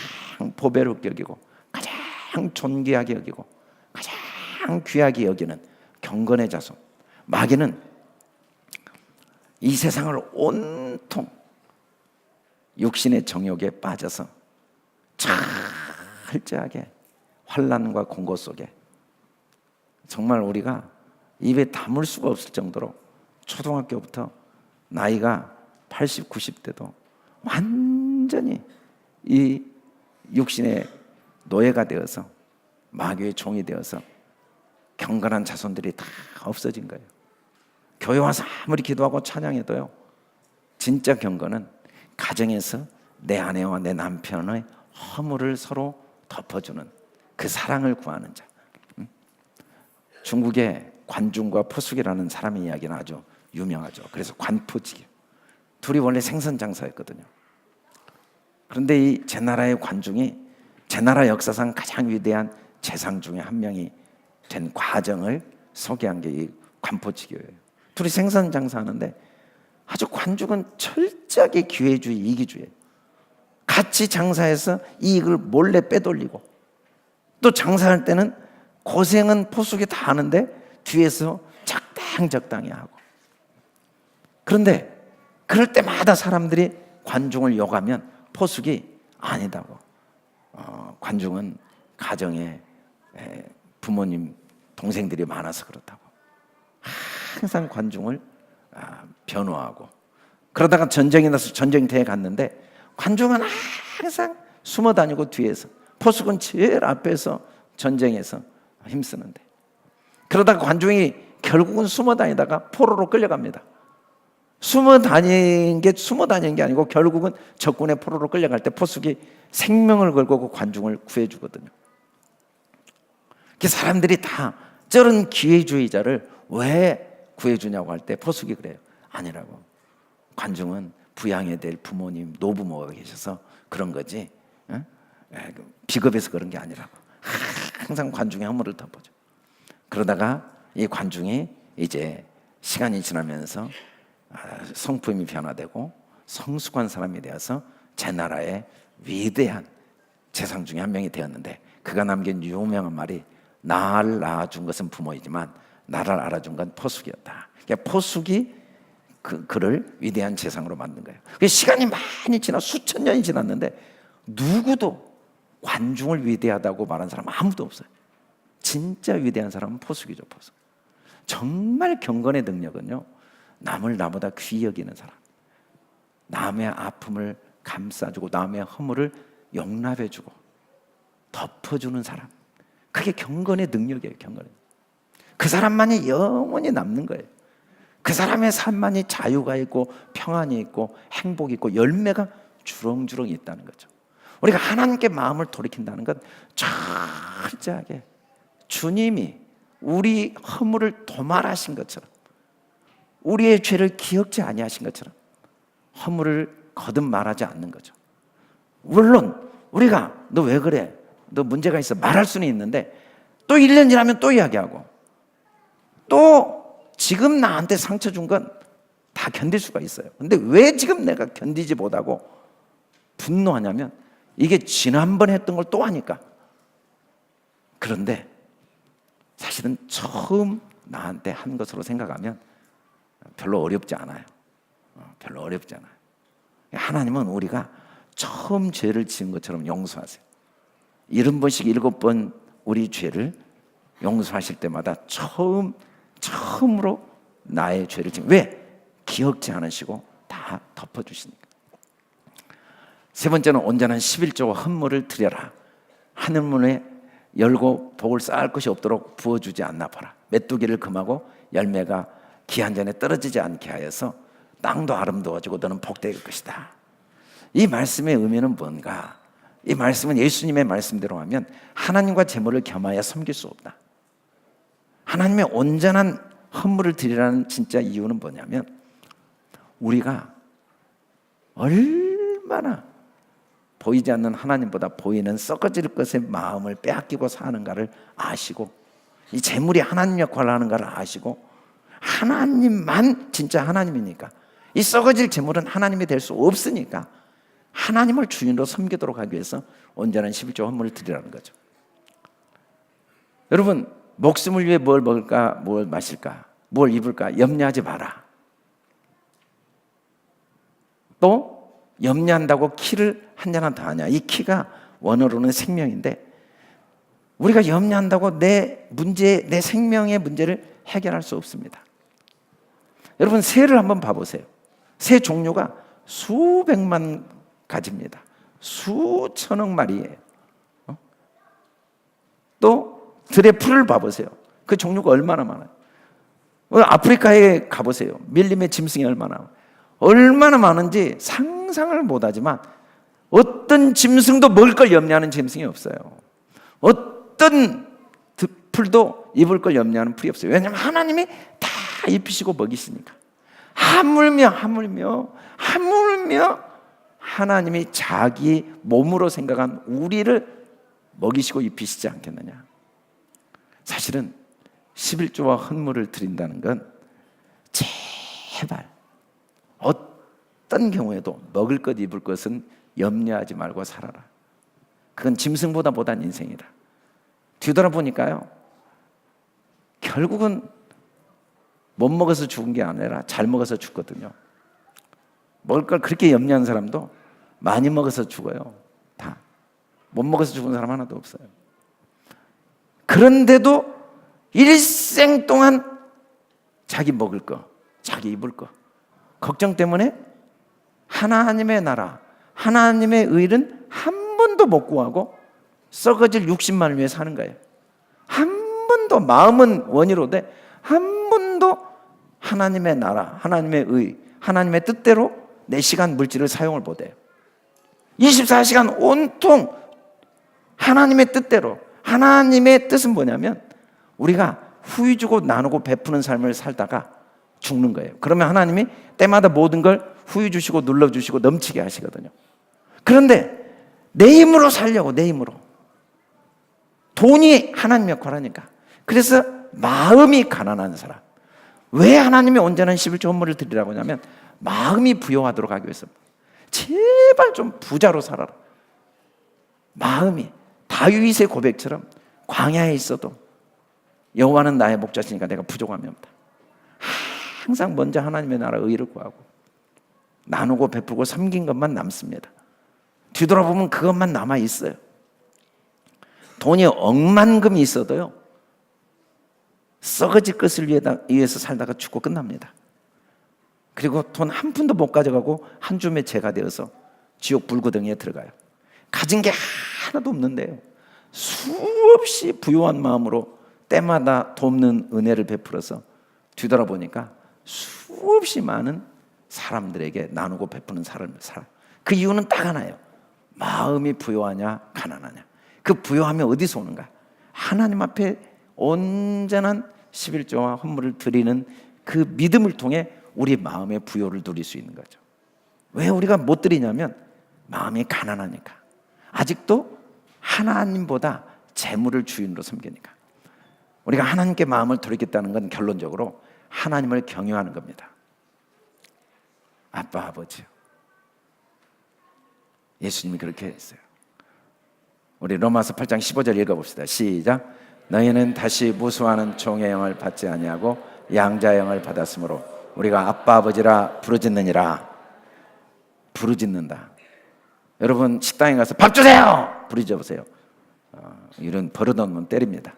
Speaker 1: 보배롭게 여기고 가장 존귀하게 여기고 가장 귀하게 여기는 경건의 자손. 마귀는 이 세상을 온통 육신의 정욕에 빠져서 철저하게 환난과 공고 속에 정말 우리가 입에 담을 수가 없을 정도로 초등학교부터 나이가 80, 90대도 완전히 이 육신의 노예가 되어서 마귀의 종이 되어서 경건한 자손들이 다 없어진 거예요. 교회 와서 아무리 기도하고 찬양해도요, 진짜 경건은 가정에서 내 아내와 내 남편의 허물을 서로 덮어주는 그 사랑을 구하는 자. 중국의 관중과 포숙이라는 사람의 이야기는 아주 유명하죠. 그래서 관포지기, 둘이 원래 생선 장사였거든요. 그런데 이 제나라의 관중이 제나라 역사상 가장 위대한 재상 중에 한 명이 된 과정을 소개한 게 이 관포지기예요. 둘이 생선 장사하는데 아주 관중은 철저하게 기회주의, 이기주의예요. 같이 장사해서 이익을 몰래 빼돌리고, 또 장사할 때는 고생은 포숙이 다 하는데 뒤에서 적당히 하고. 그런데 그럴 때마다 사람들이 관중을 욕하면 포숙이 아니다고, 관중은 가정에 부모님, 동생들이 많아서 그렇다고 항상 관중을 변호하고, 그러다가 전쟁이 나서 전쟁터에 갔는데 관중은 항상 숨어 다니고 뒤에서, 포숙은 제일 앞에서 전쟁에서 힘쓰는데, 그러다가 관중이 결국은 숨어 다니다가 포로로 끌려갑니다. 숨어 다니는 게 아니고 결국은 적군의 포로로 끌려갈 때 포숙이 생명을 걸고 그 관중을 구해주거든요. 그 사람들이 다 저런 기회주의자를 왜 구해주냐고 할 때 포숙이 그래요. 아니라고. 관중은 부양해야 될 부모님, 노부모가 계셔서 그런 거지, 비겁해서 그런 게 아니라고. 항상 관중의 허물을 덮어줘. 그러다가 이 관중이 이제 시간이 지나면서 성품이 변화되고 성숙한 사람이 되어서 제나라의 위대한 재상 중에 한 명이 되었는데, 그가 남긴 유명한 말이 나를 낳아준 것은 부모이지만 나를 알아준 건 포숙이었다. 그러니까 포숙이 그를 위대한 재상으로 만든 거예요. 시간이 많이 지나 수천 년이 지났는데 누구도 관중을 위대하다고 말한 사람 아무도 없어요. 진짜 위대한 사람은 포숙이죠, 포숙. 정말 경건의 능력은요, 남을 나보다 귀히 여기는 사람, 남의 아픔을 감싸주고 남의 허물을 용납해주고 덮어주는 사람, 그게 경건의 능력이에요. 경건의. 그 사람만이 영원히 남는 거예요. 그 사람의 삶만이 자유가 있고 평안이 있고 행복이 있고 열매가 주렁주렁 있다는 거죠. 우리가 하나님께 마음을 돌이킨다는 건 철저하게 주님이 우리 허물을 도말하신 것처럼, 우리의 죄를 기억지 아니하신 것처럼 허물을 거듭 말하지 않는 거죠. 물론 우리가 너 왜 그래? 너 문제가 있어 말할 수는 있는데 또 1년 지나면 또 이야기하고, 또 지금 나한테 상처 준 건 다 견딜 수가 있어요. 근데 왜 지금 내가 견디지 못하고 분노하냐면 이게 지난번 했던 걸 또 하니까. 그런데 사실은 처음 나한테 한 것으로 생각하면 별로 어렵지 않아요. 별로 어렵지 않아요. 하나님은 우리가 처음 죄를 지은 것처럼 용서하세요. 70번씩 7번 우리 죄를 용서하실 때마다 처음으로 나의 죄를 지은, 왜? 기억지 않으시고 다 덮어주시니까. 세 번째는 온전한 11조와 헌물을 드려라. 하늘문에 열고 복을 쌓을 것이 없도록 부어주지 않나 보라. 메뚜기를 금하고 열매가 기한 전에 떨어지지 않게 하여서 땅도 아름다워지고 너는 복될 것이다. 이 말씀의 의미는 뭔가? 이 말씀은 예수님의 말씀대로 하면 하나님과 재물을 겸하여 섬길 수 없다. 하나님의 온전한 헌물을 드리라는 진짜 이유는 뭐냐면, 우리가 얼마나 보이지 않는 하나님보다 보이는 썩어질 것의 마음을 빼앗기고 사는가를 아시고, 이 재물이 하나님 역할을 하는가를 아시고, 하나님만 진짜 하나님이니까, 이 썩어질 재물은 하나님이 될 수 없으니까 하나님을 주인으로 섬기도록 하기 위해서 온전한 11조 헌물을 드리라는 거죠. 여러분, 목숨을 위해 뭘 먹을까, 뭘 마실까, 뭘 입을까 염려하지 마라. 또 염려한다고 키를 한 잔 더 하냐? 이 키가 원어로는 생명인데 우리가 염려한다고 내 생명의 문제를 해결할 수 없습니다. 여러분, 새를 한번 봐보세요. 새 종류가 수백만 가지입니다. 수천억 마리예요. 또 들의 풀을 봐보세요. 그 종류가 얼마나 많아요. 아프리카에 가보세요. 밀림의 짐승이 얼마나 많은지 상상을 못하지만 어떤 짐승도 먹을 걸 염려하는 짐승이 없어요. 어떤 풀도 입을 걸 염려하는 풀이 없어요. 왜냐하면 하나님이 다 입히시고 먹이시니까. 하물며 하나님이 자기 몸으로 생각한 우리를 먹이시고 입히시지 않겠느냐. 사실은 11조와 헌물을 드린다는 건 제발 어떤 경우에도 먹을 것 입을 것은 염려하지 말고 살아라. 그건 짐승보다 못한 인생이다. 뒤돌아보니까요, 결국은 못 먹어서 죽은 게 아니라 잘 먹어서 죽거든요. 먹을 걸 그렇게 염려하는 사람도 많이 먹어서 죽어요. 다 못 먹어서 죽은 사람 하나도 없어요. 그런데도 일생 동안 자기 먹을 거, 자기 입을 거 걱정 때문에 하나님의 나라, 하나님의 의는 한 번도 못 구하고 썩어질 육신만을 위해 사는 거예요. 한 번도, 마음은 원이로되 한 번도 하나님의 나라, 하나님의 의, 하나님의 뜻대로 내 시간, 물질을 사용을 못해요. 24시간 온통 하나님의 뜻대로. 하나님의 뜻은 뭐냐면 우리가 후히 주고 나누고 베푸는 삶을 살다가 죽는 거예요. 그러면 하나님이 때마다 모든 걸 후히 주시고 눌러주시고 넘치게 하시거든요. 그런데 내 힘으로 살려고, 내 힘으로. 돈이 하나님 역할을 하니까. 그래서 마음이 가난한 사람. 왜 하나님이 온전한 11조 헌물을 드리라고 하냐면 마음이 부요하도록 하기 위해서. 제발 좀 부자로 살아라. 마음이 다윗의 고백처럼 광야에 있어도 여호와는 나의 목자시니까 내가 부족함이 없다. 항상 먼저 하나님의 나라 의를 구하고 나누고 베풀고 섬긴 것만 남습니다. 뒤돌아보면 그것만 남아 있어요. 돈이 억만금이 있어도요, 썩어질 것을 위해서 살다가 죽고 끝납니다. 그리고 돈 한 푼도 못 가져가고 한 줌의 재가 되어서 지옥 불구덩이에 들어가요. 가진 게 하나도 없는데요, 수없이 부유한 마음으로 때마다 돕는 은혜를 베풀어서 뒤돌아보니까 수없이 많은 사람들에게 나누고 베푸는 삶을 살아요. 그 이유는 딱 하나예요. 마음이 부요하냐 가난하냐. 그 부요함이 어디서 오는가? 하나님 앞에 온전한 11조와 헌물을 드리는 그 믿음을 통해 우리 마음의 부요를 누릴 수 있는 거죠. 왜 우리가 못 드리냐면 마음이 가난하니까. 아직도 하나님보다 재물을 주인으로 섬기니까. 우리가 하나님께 마음을 돌리겠다는 건 결론적으로 하나님을 경외하는 겁니다. 아빠, 아버지요. 예수님이 그렇게 했어요. 우리 로마서 8장 15절 읽어봅시다. 시작. 너희는 다시 무수하는 종의 영을 받지 아니하고 양자의 영을 받았으므로 우리가 아빠 아버지라 부르짖느니라. 부르짖는다. 여러분 식당에 가서 밥 주세요 부르짖어보세요. 이런 버릇없는 때립니다.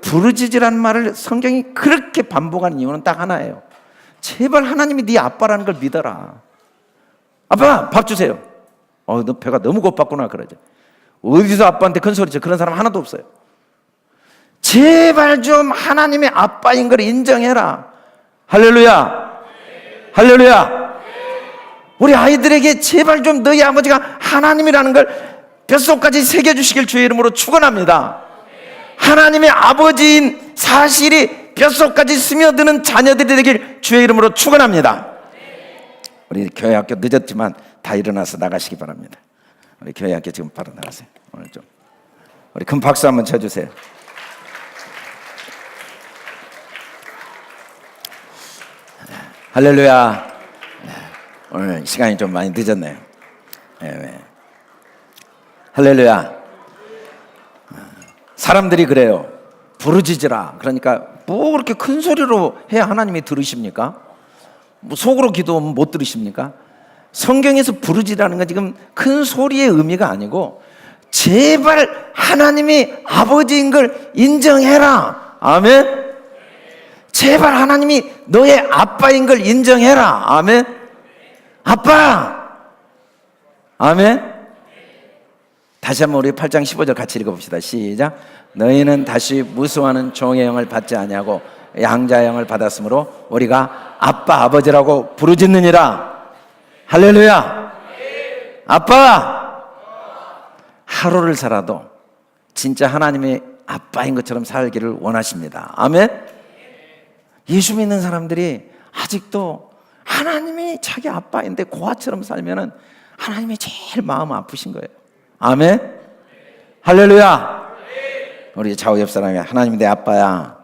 Speaker 1: 부르짖으라는 말을 성경이 그렇게 반복하는 이유는 딱 하나예요. 제발 하나님이 네 아빠라는 걸 믿어라. 아빠 밥 주세요. 너 배가 너무 고팠구나 그러죠. 어디서 아빠한테 큰 소리쳐? 그런 사람 하나도 없어요. 제발 좀 하나님의 아빠인 걸 인정해라. 할렐루야. 할렐루야. 우리 아이들에게 제발 좀 너희 아버지가 하나님이라는 걸 뼛속까지 새겨주시길 주의 이름으로 축원합니다. 하나님의 아버지인 사실이 뼛속까지 스며드는 자녀들이 되길 주의 이름으로 축원합니다. 우리 교회 학교 늦었지만 다 일어나서 나가시기 바랍니다. 우리 교회 학교 지금 바로 나가세요. 오늘 좀 우리 큰 박수 한번 쳐주세요. 할렐루야. 오늘 시간이 좀 많이 늦었네요. 네. 할렐루야. 사람들이 그래요. 부르짖으라. 그러니까 뭐 그렇게 큰 소리로 해야 하나님이 들으십니까? 뭐 속으로 기도하면 못 들으십니까? 성경에서 부르짖으라는 건 지금 큰 소리의 의미가 아니고 제발 하나님이 아버지인 걸 인정해라. 아멘. 제발 하나님이 너의 아빠인 걸 인정해라. 아멘. 아빠. 아멘. 다시 한번 우리 8장 15절 같이 읽어봅시다. 시작. 너희는 다시 무수하는 종의 영을 받지 아니하고 양자의 영을 받았으므로 우리가 아빠 아버지라고 부르짖느니라. 할렐루야. 아빠. 하루를 살아도 진짜 하나님의 아빠인 것처럼 살기를 원하십니다. 아멘. 예수 믿는 사람들이 아직도 하나님이 자기 아빠인데 고아처럼 살면은 하나님이 제일 마음 아프신 거예요. 아멘. 할렐루야. 우리 좌우 옆 사람이 하나님이 내 아빠야.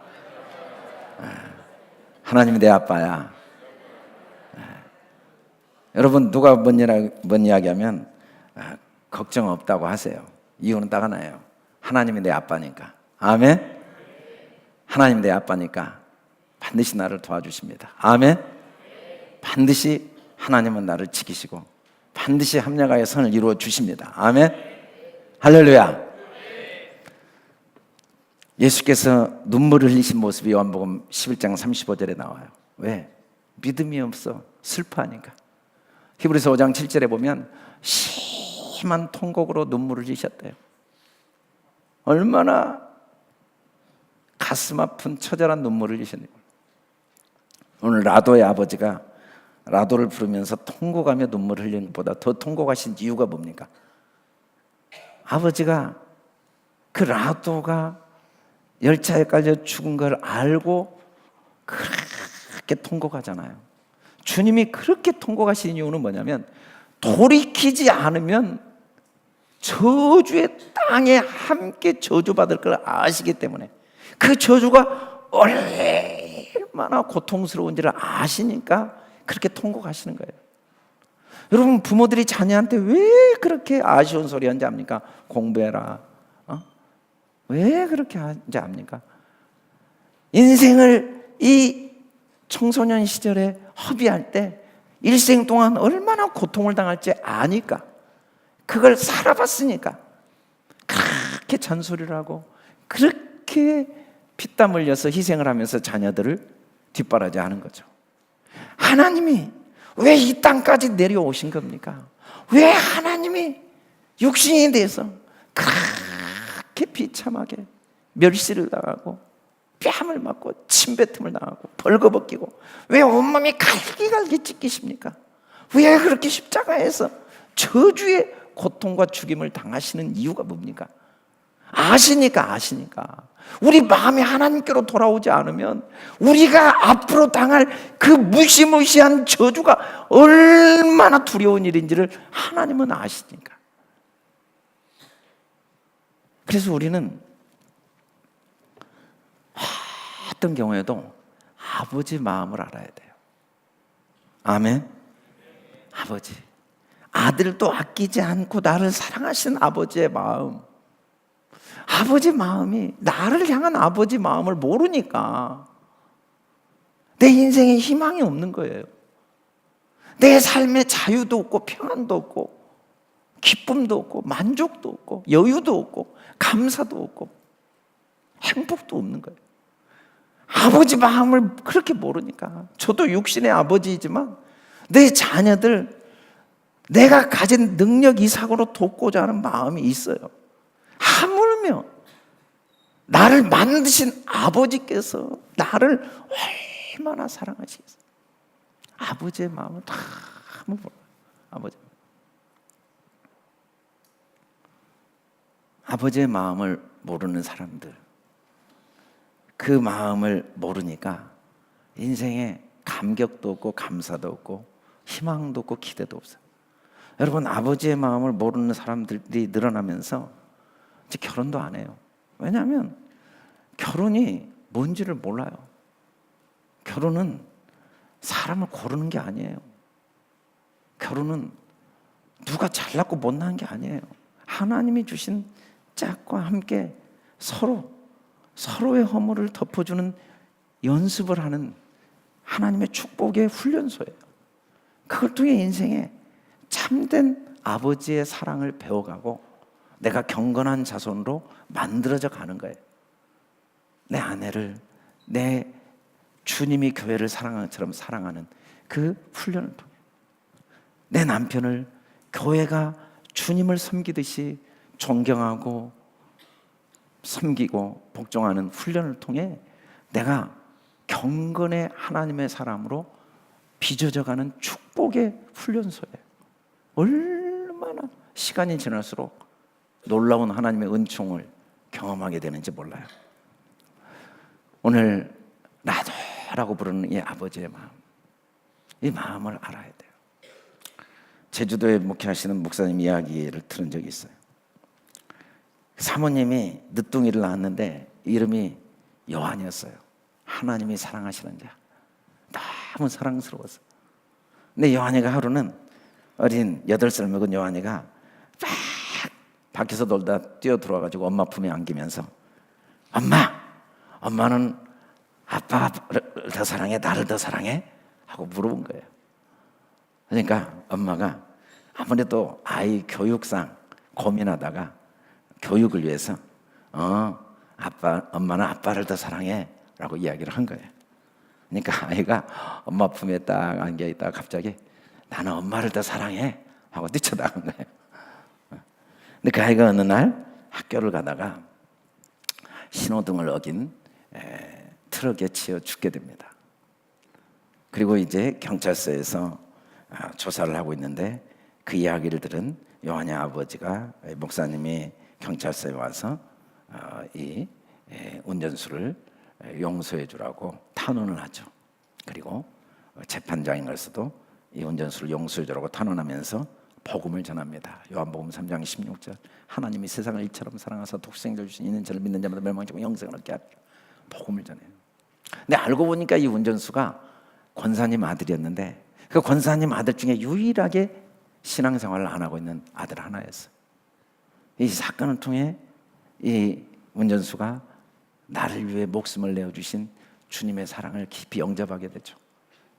Speaker 1: 하나님이 내 아빠야. 여러분 누가 뭔 이야기하면 걱정 없다고 하세요. 이유는 딱 하나예요. 하나님이 내 아빠니까. 아멘. 하나님 내 아빠니까 반드시 나를 도와주십니다. 아멘. 반드시 하나님은 나를 지키시고 반드시 합력하여 선을 이루어 주십니다. 아멘. 할렐루야. 예수께서 눈물을 흘리신 모습이 요한복음 11장 35절에 나와요. 왜? 믿음이 없어. 슬퍼하니까. 히브리서 5장 7절에 보면 심한 통곡으로 눈물을 흘리셨대요. 얼마나 가슴 아픈 처절한 눈물을 흘리셨네요. 오늘 라도의 아버지가 라도를 부르면서 통곡하며 눈물을 흘리는 것보다 더 통곡하신 이유가 뭡니까? 아버지가 그 라도가 열차에 깔려 죽은 걸 알고 그렇게 통곡하잖아요. 주님이 그렇게 통곡하신 이유는 뭐냐면 돌이키지 않으면 저주의 땅에 함께 저주받을 걸 아시기 때문에 그 저주가 얼마나 고통스러운지를 아시니까 그렇게 통곡하시는 거예요. 여러분 부모들이 자녀한테 왜 그렇게 아쉬운 소리 하는지 압니까? 공부해라. 왜 그렇게 하는지 압니까? 인생을 이 청소년 시절에 허비할 때 일생 동안 얼마나 고통을 당할지 아니까 그걸 살아봤으니까 그렇게 잔소리를 하고 그렇게 피땀 흘려서 희생을 하면서 자녀들을 뒷바라지하는 거죠. 하나님이 왜 이 땅까지 내려오신 겁니까? 왜 하나님이 육신이 돼서 그렇게 비참하게 멸시를 당하고 뺨을 맞고 침뱉음을 당하고 벌거벗기고 왜 온몸이 갈기갈기 찢기십니까? 왜 그렇게 십자가에서 저주의 고통과 죽임을 당하시는 이유가 뭡니까? 아시니까. 우리 마음이 하나님께로 돌아오지 않으면 우리가 앞으로 당할 그 무시무시한 저주가 얼마나 두려운 일인지를 하나님은 아시니까. 그래서 우리는 어떤 경우에도 아버지 마음을 알아야 돼요. 아멘. 아버지, 아들도 아끼지 않고 나를 사랑하시는 아버지의 마음, 아버지 마음이 나를 향한 아버지 마음을 모르니까 내 인생에 희망이 없는 거예요. 내 삶에 자유도 없고 평안도 없고 기쁨도 없고 만족도 없고 여유도 없고 감사도 없고 행복도 없는 거예요. 아버지 마음을 그렇게 모르니까. 저도 육신의 아버지이지만 내 자녀들 내가 가진 능력 이상으로 돕고자 하는 마음이 있어요. 하물며 나를 만드신 아버지께서 나를 얼마나 사랑하시겠어요. 아버지의 마음을 다 몰라요. 아버지의 마음을 모르는 사람들, 그 마음을 모르니까 인생에 감격도 없고 감사도 없고 희망도 없고 기대도 없어요. 여러분, 아버지의 마음을 모르는 사람들이 늘어나면서 이제 결혼도 안 해요. 왜냐하면 결혼이 뭔지를 몰라요. 결혼은 사람을 고르는 게 아니에요. 결혼은 누가 잘났고 못난 게 아니에요. 하나님이 주신 짝과 함께 서로의 허물을 덮어주는 연습을 하는 하나님의 축복의 훈련소예요. 그걸 통해 인생에 참된 아버지의 사랑을 배워가고 내가 경건한 자손으로 만들어져 가는 거예요. 내 아내를 내 주님이 교회를 사랑하는 것처럼 사랑하는 그 훈련을 통해 내 남편을 교회가 주님을 섬기듯이 존경하고 섬기고 복종하는 훈련을 통해 내가 경건의 하나님의 사람으로 빚어져가는 축복의 훈련소예요. 얼마나 시간이 지날수록 놀라운 하나님의 은총을 경험하게 되는지 몰라요. 오늘 나도라고 부르는 이 아버지의 마음, 이 마음을 알아야 돼요. 제주도에 목회하시는 목사님 이야기를 들은 적이 있어요. 사모님이 늦둥이를 낳았는데 이름이 요한이었어요. 하나님이 사랑하시는 자. 너무 사랑스러웠어. 근데 요한이가 하루는 어린 8살 먹은 요한이가 막 밖에서 놀다 뛰어 들어와가지고 엄마 품에 안기면서 엄마는 아빠를 더 사랑해? 나를 더 사랑해? 하고 물어본 거예요. 그러니까 엄마가 아무래도 아이 교육상 고민하다가 교육을 위해서 엄마는 아빠를 더 사랑해 라고 이야기를 한 거예요. 그러니까 아이가 엄마 품에 딱 안겨있다가 갑자기 나는 엄마를 더 사랑해 하고 뛰쳐나간 거예요. 근데 그 아이가 어느 날 학교를 가다가 신호등을 어긴 트럭에 치여 죽게 됩니다. 그리고 이제 경찰서에서 조사를 하고 있는데 그 이야기를 들은 요한의 아버지가 목사님이 경찰서에 와서 이 운전수를 용서해 주라고 탄원을 하죠. 그리고 재판장인걸서도 이 운전수를 용서해 주라고 탄원하면서 복음을 전합니다. 요한복음 3장 16절 하나님이 세상을 이처럼 사랑하사 독생자를 주신 이는 저를 믿는 자마다 멸망치 말고 영생을 얻게 하리라. 복음을 전해요. 근데 알고 보니까 이 운전수가 권사님 아들이었는데 그 권사님 아들 중에 유일하게 신앙생활을 안 하고 있는 아들 하나였어요. 이 사건을 통해 이 운전수가 나를 위해 목숨을 내어주신 주님의 사랑을 깊이 영접하게 되죠.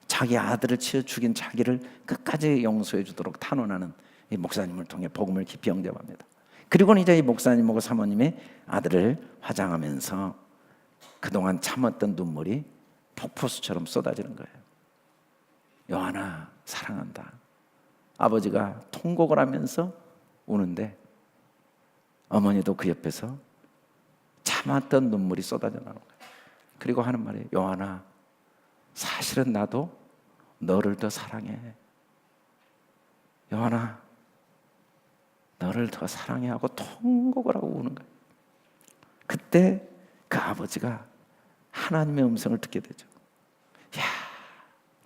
Speaker 1: 자기 아들을 치어 죽인 자기를 끝까지 용서해 주도록 탄원하는 이 목사님을 통해 복음을 깊이 영접합니다. 그리고는 이제 이 목사님하고 사모님의 아들을 화장하면서 그동안 참았던 눈물이 폭포수처럼 쏟아지는 거예요. 요한아 사랑한다. 아버지가 통곡을 하면서 우는데 어머니도 그 옆에서 참았던 눈물이 쏟아져 나오는 거예요. 그리고 하는 말이에요. 요한아 사실은 나도 너를 더 사랑해. 요한아 너를 더 사랑해 하고 통곡을 하고 우는 거예요. 그때 그 아버지가 하나님의 음성을 듣게 되죠. 야,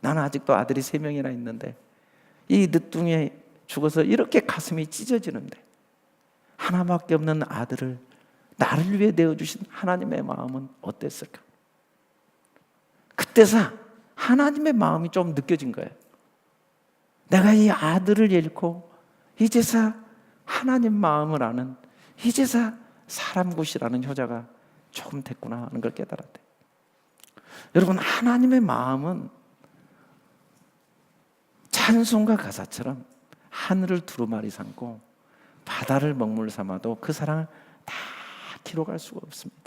Speaker 1: 나는 아직도 아들이 3명이나 있는데 이 늦둥이에 죽어서 이렇게 가슴이 찢어지는데 하나밖에 없는 아들을 나를 위해 내어주신 하나님의 마음은 어땠을까? 그때서 하나님의 마음이 좀 느껴진 거예요. 내가 이 아들을 잃고 이제서 하나님 마음을 아는 이제서 사람 굿이라는 효자가 조금 됐구나 하는 걸 깨달았대. 여러분 하나님의 마음은 찬송가 가사처럼 하늘을 두루마리 삼고 바다를 먹물 삼아도 그 사랑을 다 기록할 수가 없습니다.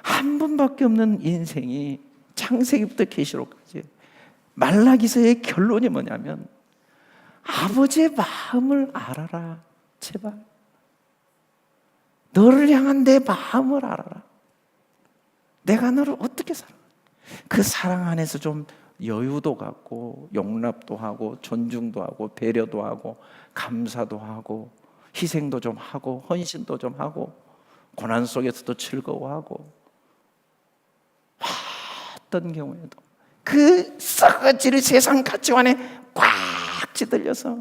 Speaker 1: 한 번밖에 없는 인생이 창세기부터 계시록까지 말라기서의 결론이 뭐냐면 아버지의 마음을 알아라. 제발 너를 향한 내 마음을 알아라. 내가 너를 어떻게 사랑해? 그 사랑 안에서 좀 여유도 갖고 용납도 하고 존중도 하고 배려도 하고 감사도 하고 희생도 좀 하고 헌신도 좀 하고 고난 속에서도 즐거워하고 어떤 경우에도 그 썩어질 세상 가치관에 꽉 찌들려서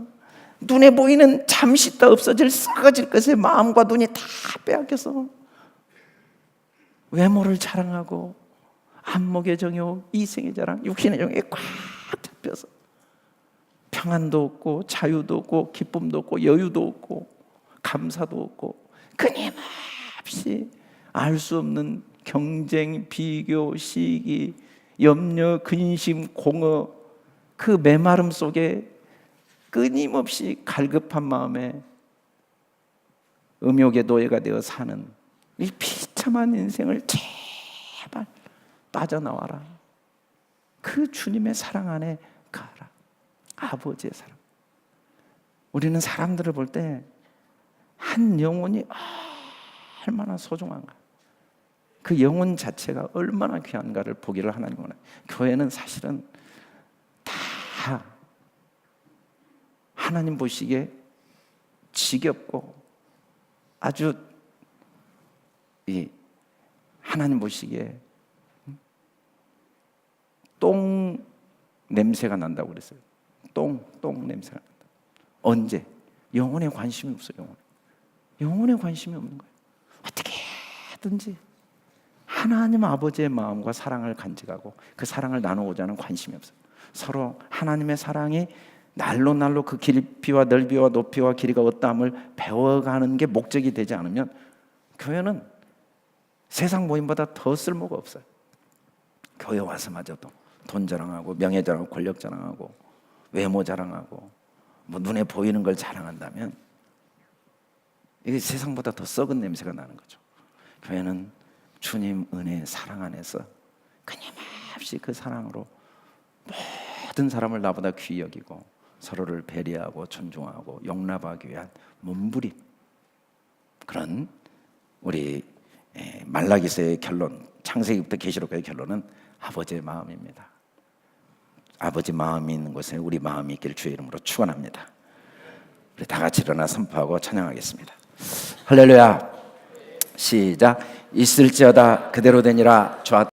Speaker 1: 눈에 보이는 잠시 있다 없어질 썩어질 것에 마음과 눈이 다 빼앗겨서 외모를 자랑하고 안목의 정욕, 이생의 자랑, 육신의 정욕에 꽉 잡혀서 평안도 없고 자유도 없고 기쁨도 없고 여유도 없고 감사도 없고 끊임없이 알 수 없는 경쟁, 비교, 시기, 염려, 근심, 공허 그 메마름 속에 끊임없이 갈급한 마음에 음욕의 노예가 되어 사는 이 비참한 인생을 제발 빠져나와라. 그 주님의 사랑 안에 가라. 아버지의 사랑. 우리는 사람들을 볼 때 한 영혼이 얼마나 소중한가, 그 영혼 자체가 얼마나 귀한가를 보기를 하나님 원해요. 교회는 사실은 다 하나님 보시기에 지겹고 아주 하나님 보시기에 똥 냄새가 난다고 그랬어요. 똥 냄새가 난다. 언제? 영혼에 관심이 없어요. 영혼에 관심이 없는 거예요. 어떻게 하든지 하나님 아버지의 마음과 사랑을 간직하고 그 사랑을 나누고자 하는 관심이 없어요. 서로 하나님의 사랑이 날로 그 깊이와 넓이와 높이와 길이가 어떠함을 배워가는 게 목적이 되지 않으면 교회는 세상 모임보다 더 쓸모가 없어요. 교회 와서마저도 돈 자랑하고 명예 자랑하고 권력 자랑하고 외모 자랑하고 뭐 눈에 보이는 걸 자랑한다면 이게 세상보다 더 썩은 냄새가 나는 거죠. 교회는 주님 은혜 사랑 안에서 끊임없이 그 사랑으로 모든 사람을 나보다 귀히 여기고 서로를 배려하고 존중하고 용납하기 위한 몸부림, 그런 우리 말라기서의 결론, 창세기부터 계시록의 결론은 아버지의 마음입니다. 아버지 마음이 있는 곳에 우리 마음이 있기를 주의 이름으로 축원합니다. 우리 다 같이 일어나 선포하고 찬양하겠습니다. 할렐루야. 시작. 있을지어다 그대로 되니라.